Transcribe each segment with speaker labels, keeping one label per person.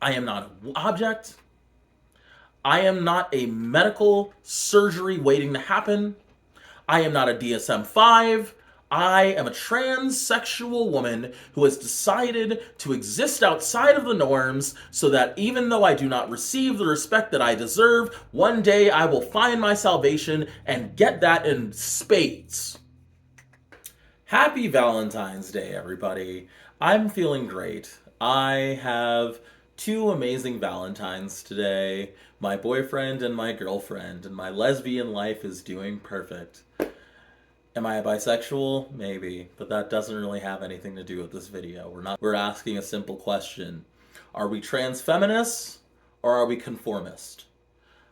Speaker 1: I am not an object. I am not a medical surgery waiting to happen. I am not a DSM-5. I am a transsexual woman who has decided to exist outside of the norms so that even though I do not receive the respect that I deserve, one day I will find my salvation and get that in spades. Happy Valentine's Day, everybody. I'm feeling great. I have two amazing Valentines today, my boyfriend and my girlfriend, and my lesbian life is doing perfect. Am I a bisexual? Maybe, but that doesn't really have anything to do with this video. We're asking a simple question. Are we trans feminists or are we conformist?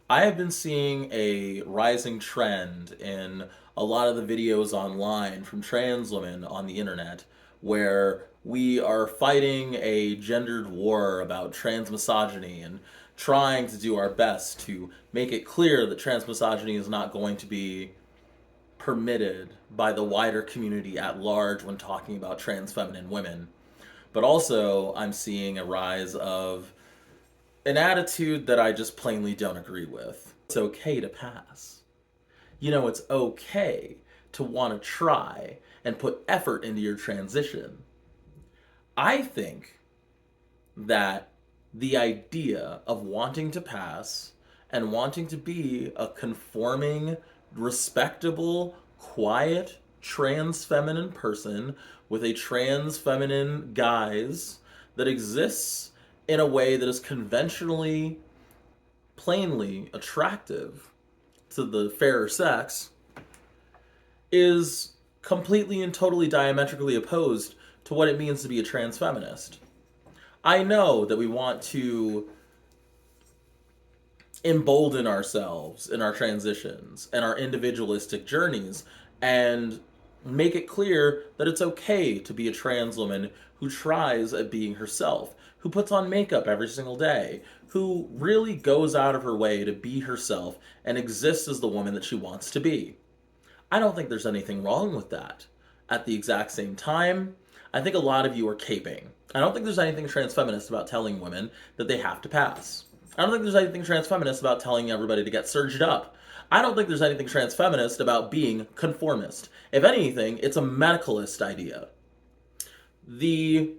Speaker 1: I have been seeing a rising trend in a lot of the videos online from trans women on the internet where we are fighting a gendered war about trans misogyny and trying to do our best to make it clear that trans misogyny is not going to be permitted by the wider community at large when talking about trans feminine women. But also, I'm seeing a rise of an attitude that I just plainly don't agree with. It's okay to pass. It's okay to want to try and put effort into your transition. I think that the idea of wanting to pass and wanting to be a conforming, respectable, quiet, trans feminine person with a trans feminine guise that exists in a way that is conventionally, plainly attractive to the fairer sex is completely and totally diametrically opposed to what it means to be a trans feminist. I know that we want to embolden ourselves in our transitions and our individualistic journeys and make it clear that it's okay to be a trans woman who tries at being herself, who puts on makeup every single day, who really goes out of her way to be herself and exist as the woman that she wants to be. I don't think there's anything wrong with that. At the exact same time, I think a lot of you are caping. I don't think there's anything trans feminist about telling women that they have to pass. I don't think there's anything trans feminist about telling everybody to get surged up. I don't think there's anything trans feminist about being conformist. If anything, it's a medicalist idea. The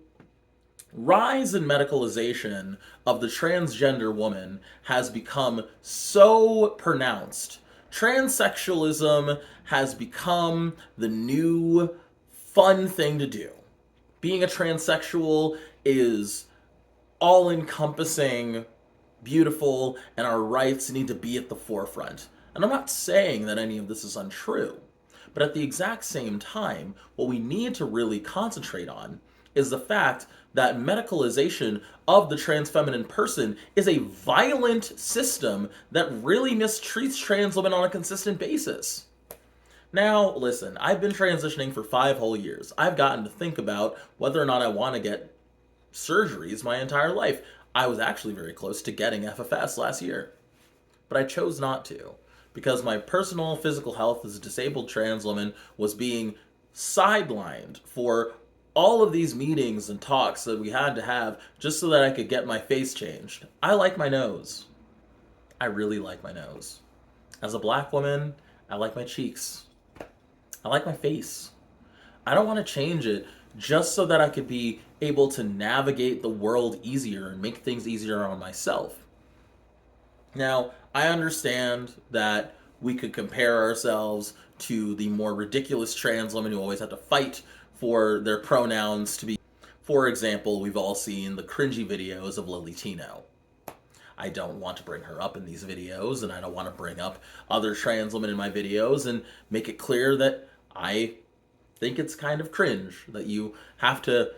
Speaker 1: rise in medicalization of the transgender woman has become so pronounced. Transsexualism has become the new fun thing to do. Being a transsexual is all-encompassing, beautiful, and our rights need to be at the forefront. And I'm not saying that any of this is untrue, but at the exact same time, what we need to really concentrate on is the fact that medicalization of the trans feminine person is a violent system that really mistreats trans women on a consistent basis. Now, listen, I've been transitioning for 5 whole years. I've gotten to think about whether or not I want to get surgeries my entire life. I was actually very close to getting FFS last year, but I chose not to because my personal physical health as a disabled trans woman was being sidelined for all of these meetings and talks that we had to have just so that I could get my face changed. I like my nose. I really like my nose. As a black woman, I like my cheeks. I like my face. I don't want to change it just so that I could be able to navigate the world easier and make things easier on myself. Now, I understand that we could compare ourselves to the more ridiculous trans women who always have to fight for their pronouns to be. For example, we've all seen the cringy videos of Lily Tino. I don't want to bring her up in these videos, and I don't want to bring up other trans women in my videos and make it clear that I think it's kind of cringe that you have to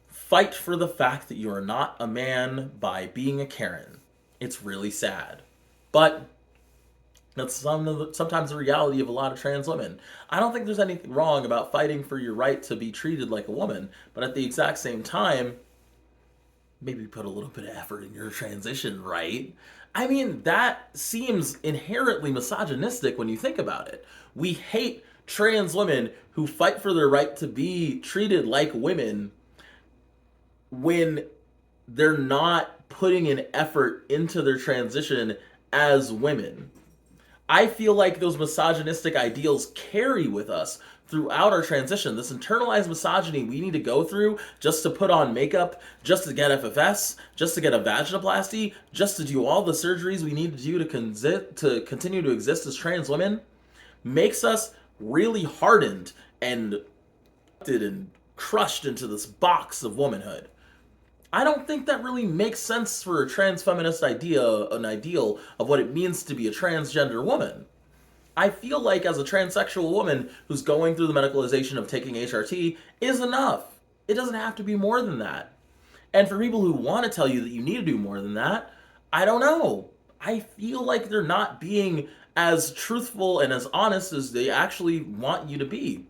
Speaker 1: fight for the fact that you are not a man by being a Karen. It's really sad. But that's sometimes the reality of a lot of trans women. I don't think there's anything wrong about fighting for your right to be treated like a woman, but at the exact same time, maybe put a little bit of effort in your transition, right? I mean, that seems inherently misogynistic when you think about it. We hate trans women who fight for their right to be treated like women when they're not putting an effort into their transition as women. I feel like those misogynistic ideals carry with us throughout our transition. This internalized misogyny we need to go through just to put on makeup, just to get FFS, just to get a vaginoplasty, just to do all the surgeries we need to do to continue to exist as trans women, makes us really hardened and crushed into this box of womanhood. I don't think that really makes sense for a trans feminist an ideal of what it means to be a transgender woman. I feel like as a transsexual woman who's going through the medicalization of taking HRT is enough. It doesn't have to be more than that. And for people who want to tell you that you need to do more than that, I don't know. I feel like they're not being as truthful and as honest as they actually want you to be.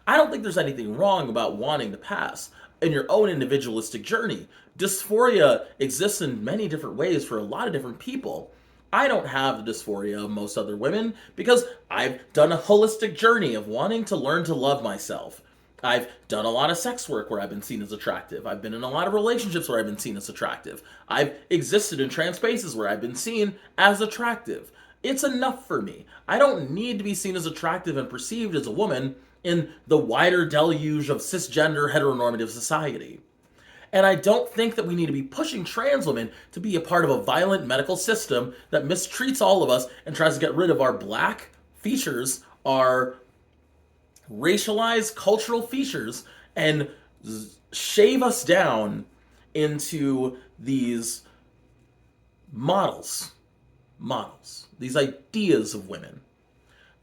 Speaker 1: I don't think there's anything wrong about wanting to pass in your own individualistic journey. Dysphoria exists in many different ways for a lot of different people. I don't have the dysphoria of most other women because I've done a holistic journey of wanting to learn to love myself. I've done a lot of sex work where I've been seen as attractive. I've been in a lot of relationships where I've been seen as attractive. I've existed in trans spaces where I've been seen as attractive. It's enough for me. I don't need to be seen as attractive and perceived as a woman in the wider deluge of cisgender heteronormative society. And I don't think that we need to be pushing trans women to be a part of a violent medical system that mistreats all of us and tries to get rid of our black features, our racialized cultural features, and shave us down into these models, these ideas of women.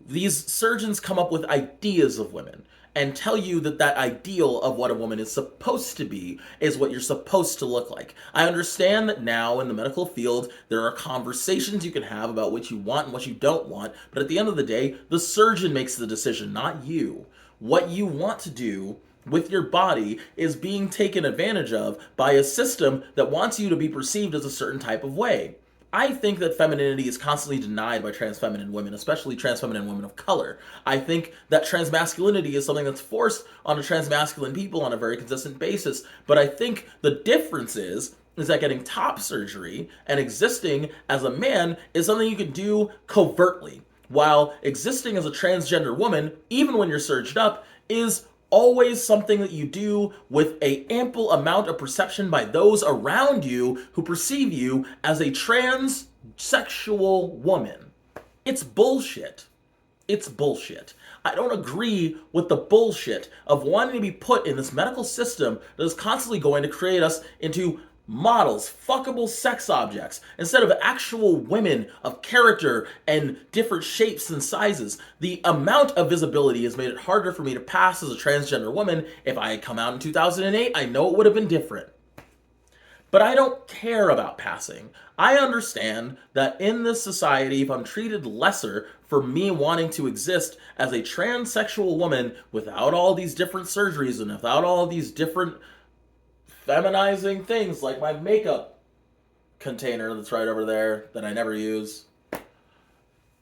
Speaker 1: These surgeons come up with ideas of women and tell you that that ideal of what a woman is supposed to be is what you're supposed to look like. I understand that now in the medical field, there are conversations you can have about what you want and what you don't want, but at the end of the day, the surgeon makes the decision, not you. What you want to do with your body is being taken advantage of by a system that wants you to be perceived as a certain type of way. I think that femininity is constantly denied by trans feminine women, especially trans feminine women of color. I think that trans masculinity is something that's forced onto trans masculine people on a very consistent basis. But I think the difference is that getting top surgery and existing as a man is something you can do covertly, while existing as a transgender woman, even when you're surged up, is always something that you do with a ample amount of perception by those around you who perceive you as a transsexual woman. It's bullshit. It's bullshit. I don't agree with the bullshit of wanting to be put in this medical system that is constantly going to create us into models, fuckable sex objects, instead of actual women of character and different shapes and sizes. The amount of visibility has made it harder for me to pass as a transgender woman. If I had come out in 2008, I know it would have been different. But I don't care about passing. I understand that in this society, if I'm treated lesser for me wanting to exist as a transsexual woman without all these different surgeries and without all these different feminizing things like my makeup container that's right over there that I never use,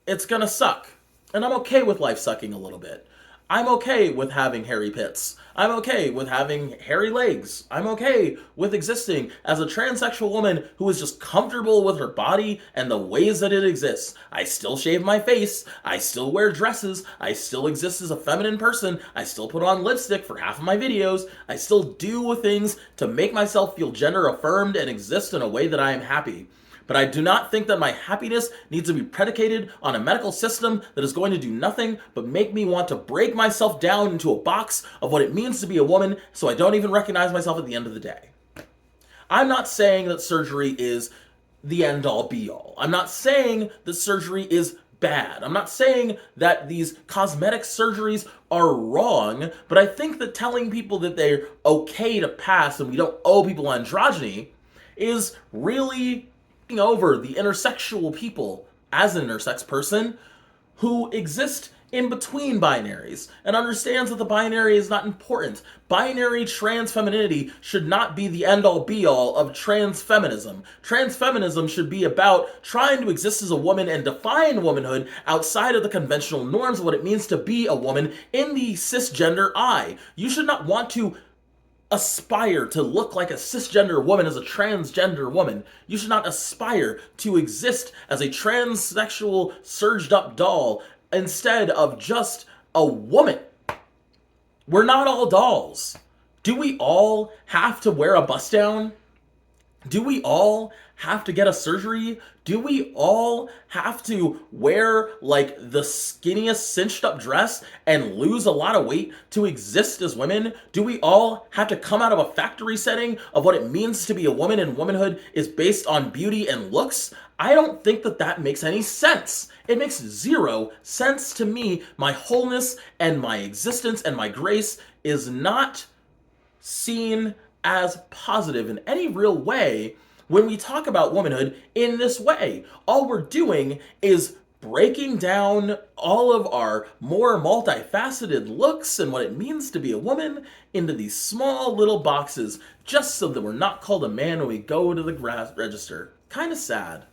Speaker 1: it's gonna suck. And I'm okay with life sucking a little bit. I'm okay with having hairy pits. I'm okay with having hairy legs. I'm okay with existing as a transsexual woman who is just comfortable with her body and the ways that it exists. I still shave my face. I still wear dresses. I still exist as a feminine person. I still put on lipstick for half of my videos. I still do things to make myself feel gender affirmed and exist in a way that I am happy. But I do not think that my happiness needs to be predicated on a medical system that is going to do nothing but make me want to break myself down into a box of what it means to be a woman so I don't even recognize myself at the end of the day. I'm not saying that surgery is the end-all be-all. I'm not saying that surgery is bad. I'm not saying that these cosmetic surgeries are wrong, but I think that telling people that they're okay to pass and we don't owe people androgyny is really over the intersexual people as an intersex person who exist in between binaries and understands that the binary is not important. Binary trans femininity should not be the end-all be-all of trans feminism. Trans feminism should be about trying to exist as a woman and define womanhood outside of the conventional norms of what it means to be a woman in the cisgender eye. You should not want to aspire to look like a cisgender woman as a transgender woman. You should not aspire to exist as a transsexual surged up doll instead of just a woman. We're not all dolls. Do we all have to wear a bust down? Do we all have to get a surgery? Do we all have to wear like the skinniest cinched up dress and lose a lot of weight to exist as women? Do we all have to come out of a factory setting of what it means to be a woman, and womanhood is based on beauty and looks? I don't think that that makes any sense. It makes zero sense to me. My wholeness and my existence and my grace is not seen as positive in any real way when we talk about womanhood in this way. All we're doing is breaking down all of our more multifaceted looks and what it means to be a woman into these small little boxes just so that we're not called a man when we go to the register. Kind of sad.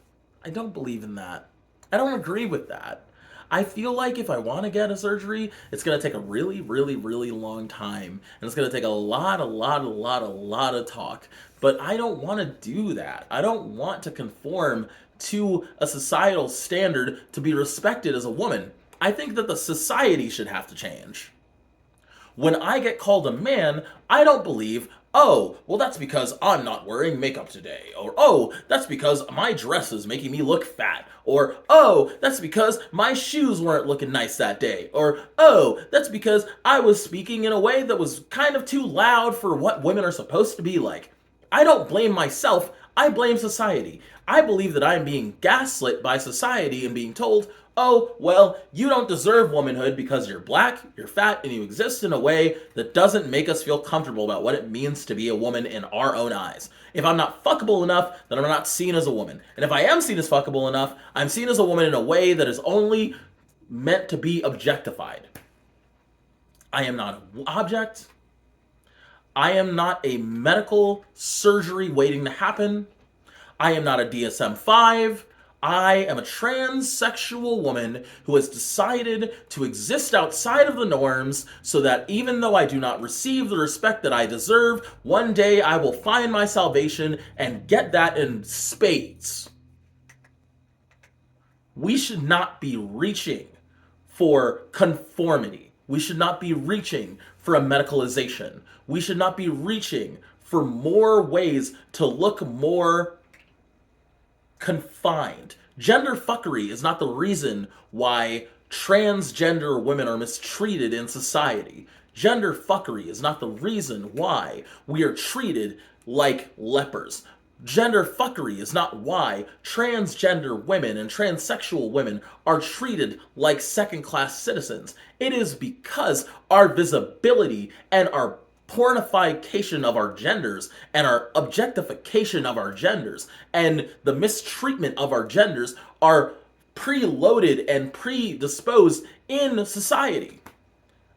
Speaker 1: I don't believe in that. I don't agree with that. I feel like if I want to get a surgery, it's going to take a really, really, really long time. And it's going to take a lot of talk. But I don't want to do that. I don't want to conform to a societal standard to be respected as a woman. I think that the society should have to change. When I get called a man, I don't believe, oh, well, that's because I'm not wearing makeup today. Or, oh, that's because my dress is making me look fat. Or, oh, that's because my shoes weren't looking nice that day. Or, oh, that's because I was speaking in a way that was kind of too loud for what women are supposed to be like. I don't blame myself, I blame society. I believe that I'm being gaslit by society and being told, oh, well, you don't deserve womanhood because you're black, you're fat, and you exist in a way that doesn't make us feel comfortable about what it means to be a woman in our own eyes. If I'm not fuckable enough, then I'm not seen as a woman. And if I am seen as fuckable enough, I'm seen as a woman in a way that is only meant to be objectified. I am not an object. I am not a medical surgery waiting to happen. I am not a DSM-5. I am a transsexual woman who has decided to exist outside of the norms so that even though I do not receive the respect that I deserve, one day I will find my salvation and get that in spades. We should not be reaching for conformity. We should not be reaching for a medicalization. We should not be reaching for more ways to look more confined. Gender fuckery is not the reason why transgender women are mistreated in society. Gender fuckery is not the reason why we are treated like lepers. Gender fuckery is not why transgender women and transsexual women are treated like second-class citizens. It is because our visibility and our pornification of our genders and our objectification of our genders and the mistreatment of our genders are preloaded and predisposed in society.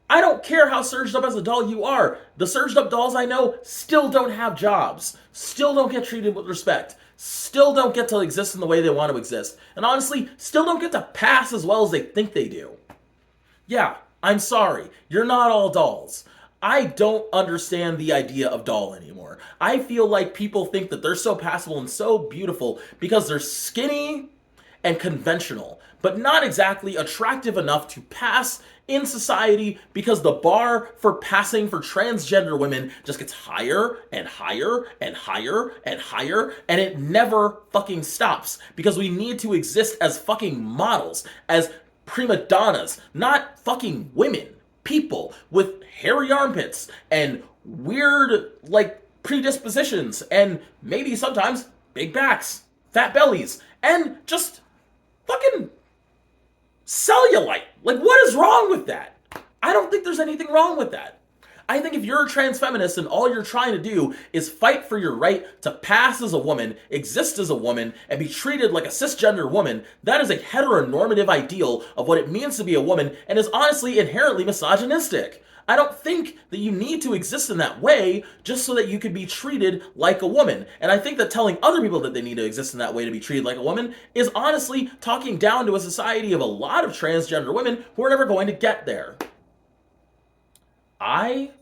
Speaker 1: I don't care how surged up as a doll you are. The surged up dolls I know still don't have jobs, still don't get treated with respect, still don't get to exist in the way they want to exist, and honestly, still don't get to pass as well as they think they do. Yeah, I'm sorry, you're not all dolls. I don't understand the idea of doll anymore. I feel like people think that they're so passable and so beautiful because they're skinny and conventional, but not exactly attractive enough to pass in society because the bar for passing for transgender women just gets higher and higher and higher and higher, and it never fucking stops because we need to exist as fucking models, as prima donnas, not fucking women. People with hairy armpits and weird, like, predispositions and maybe sometimes big backs, fat bellies, and just fucking cellulite. Like, what is wrong with that? I don't think there's anything wrong with that. I think if you're a trans feminist and all you're trying to do is fight for your right to pass as a woman, exist as a woman, and be treated like a cisgender woman, that is a heteronormative ideal of what it means to be a woman and is honestly inherently misogynistic. I don't think that you need to exist in that way just so that you could be treated like a woman. And I think that telling other people that they need to exist in that way to be treated like a woman is honestly talking down to a society of a lot of transgender women who are never going to get there. I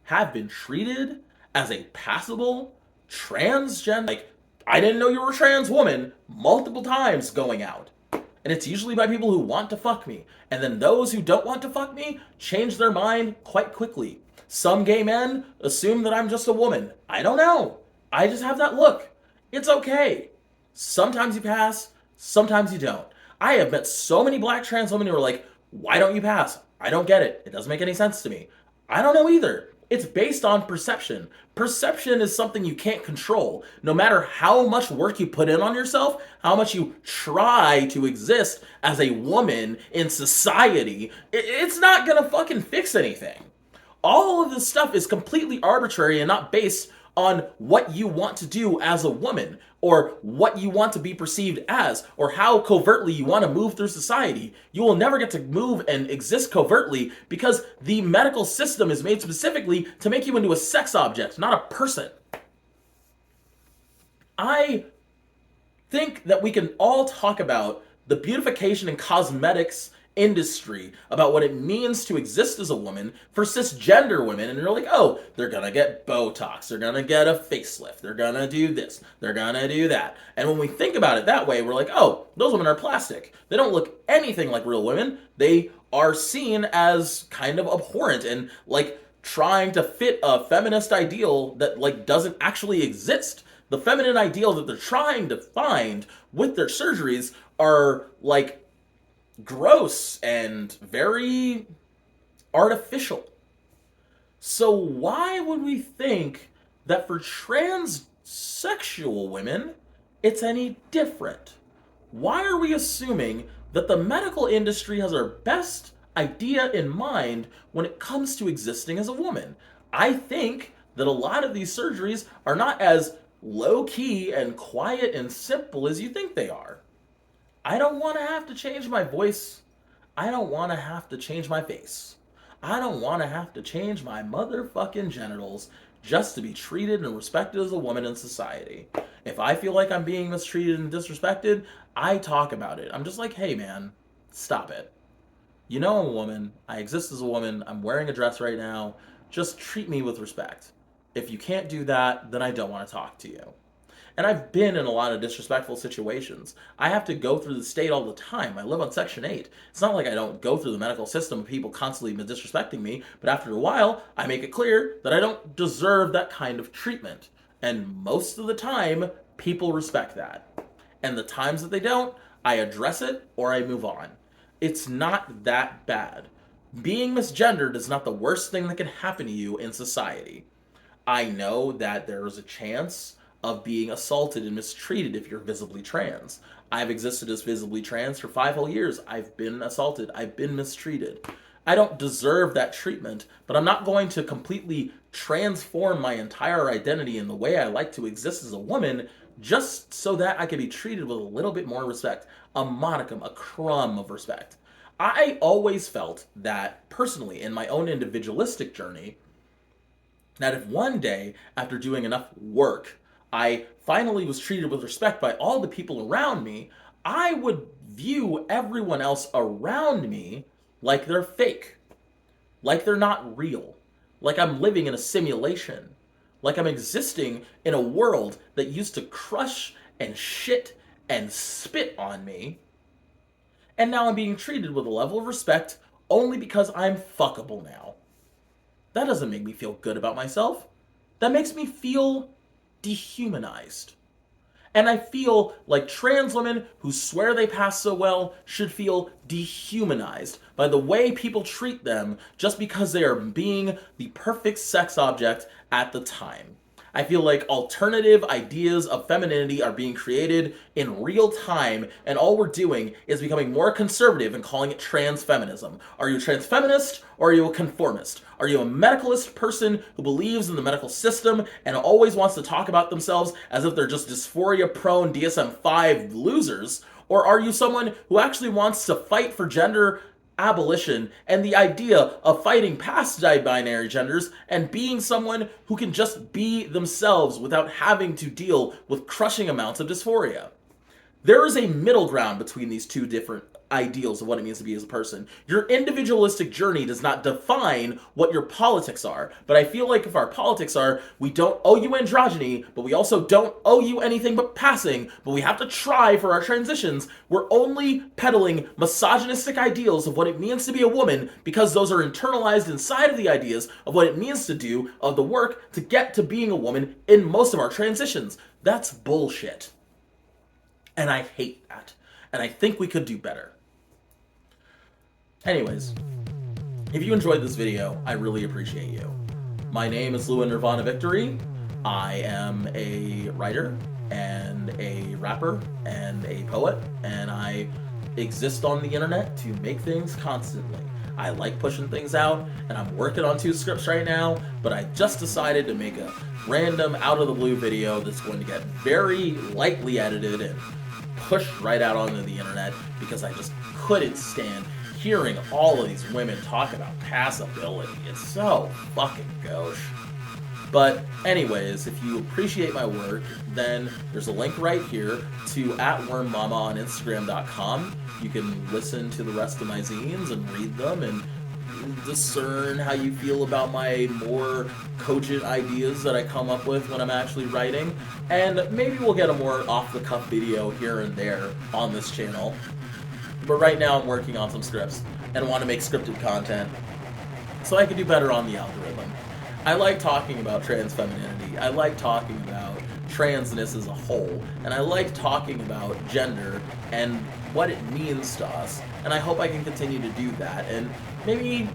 Speaker 1: have been treated as a passable transgender, like, I didn't know you were a trans woman, multiple times going out. And it's usually by people who want to fuck me. And then those who don't want to fuck me change their mind quite quickly. Some gay men assume that I'm just a woman. I don't know. I just have that look. It's okay. Sometimes you pass, sometimes you don't. I have met so many black trans women who are like, why don't you pass? I don't get it. It doesn't make any sense to me. I don't know either. It's based on perception. Perception is something you can't control. No matter how much work you put in on yourself, how much you try to exist as a woman in society, it's not gonna fucking fix anything. All of this stuff is completely arbitrary and not based on what you want to do as a woman, or what you want to be perceived as, or how covertly you want to move through society. You will never get to move and exist covertly because the medical system is made specifically to make you into a sex object, not a person. I think that we can all talk about the beautification and cosmetics industry, about what it means to exist as a woman for cisgender women, and you're like, oh, they're gonna get Botox, they're gonna get a facelift, they're gonna do this, they're gonna do that. And when we think about it that way, we're like, oh, those women are plastic. They don't look anything like real women. They are seen as kind of abhorrent and like trying to fit a feminist ideal that like doesn't actually exist. The feminine ideal that they're trying to find with their surgeries are like gross and very artificial. So why would we think that for transsexual women it's any different? Why are we assuming that the medical industry has our best idea in mind when it comes to existing as a woman? I think that a lot of these surgeries are not as low-key and quiet and simple as you think they are. I don't want to have to change my voice. I don't want to have to change my face. I don't want to have to change my motherfucking genitals just to be treated and respected as a woman in society. If I feel like I'm being mistreated and disrespected, I talk about it. I'm just like, hey man, stop it. You know I'm a woman. I exist as a woman. I'm wearing a dress right now. Just treat me with respect. If you can't do that, then I don't want to talk to you. And I've been in a lot of disrespectful situations. I have to go through the state all the time. I live on Section 8. It's not like I don't go through the medical system of people constantly disrespecting me, but after a while, I make it clear that I don't deserve that kind of treatment. And most of the time, people respect that. And the times that they don't, I address it or I move on. It's not that bad. Being misgendered is not the worst thing that can happen to you in society. I know that there is a chance of being assaulted and mistreated if you're visibly trans. I've existed as visibly trans for 5 whole years. I've been assaulted. I've been mistreated. I don't deserve that treatment, but I'm not going to completely transform my entire identity in the way I like to exist as a woman just so that I can be treated with a little bit more respect, a modicum, a crumb of respect. I always felt that, personally, in my own individualistic journey, that if one day, after doing enough work, I finally was treated with respect by all the people around me, I would view everyone else around me like they're fake, like they're not real, like I'm living in a simulation, like I'm existing in a world that used to crush and shit and spit on me, and now I'm being treated with a level of respect only because I'm fuckable now. That doesn't make me feel good about myself. That makes me feel dehumanized. And I feel like trans women who swear they pass so well should feel dehumanized by the way people treat them just because they are being the perfect sex object at the time. I feel like alternative ideas of femininity are being created in real time, and all we're doing is becoming more conservative and calling it transfeminism. Are you a transfeminist or are you a conformist? Are you a medicalist person who believes in the medical system and always wants to talk about themselves as if they're just dysphoria-prone DSM-5 losers? Or are you someone who actually wants to fight for gender abolition and the idea of fighting past binary genders and being someone who can just be themselves without having to deal with crushing amounts of dysphoria? There is a middle ground between these two different ideals of what it means to be as a person. Your individualistic journey does not define what your politics are. But I feel like if our politics are, we don't owe you androgyny, but we also don't owe you anything but passing, but we have to try for our transitions, we're only peddling misogynistic ideals of what it means to be a woman because those are internalized inside of the ideas of what it means to do of the work to get to being a woman in most of our transitions. That's bullshit. And I hate that. And I think we could do better. Anyways, if you enjoyed this video, I really appreciate you. My name is Lua Nirvana Victory. I am a writer and a rapper and a poet, and I exist on the internet to make things constantly. I like pushing things out, and I'm working on 2 scripts right now, but I just decided to make a random out-of-the-blue video that's going to get very lightly edited and pushed right out onto the internet because I just couldn't stand hearing all of these women talk about passability. It's so fucking gauche. But anyways, if you appreciate my work, then there's a link right here to @wormmama on Instagram.com. You can listen to the rest of my zines and read them and discern how you feel about my more cogent ideas that I come up with when I'm actually writing. And maybe we'll get a more off-the-cuff video here and there on this channel. But right now I'm working on some scripts and want to make scripted content so I can do better on the algorithm. I like talking about trans femininity. I like talking about transness as a whole. And I like talking about gender and what it means to us. And I hope I can continue to do that and maybe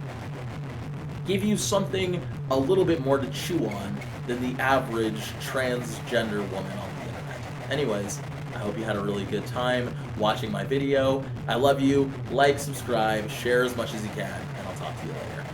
Speaker 1: give you something a little bit more to chew on than the average transgender woman on the internet. Anyways, I hope you had a really good time watching my video. I love you. Like, subscribe, share as much as you can, and I'll talk to you later.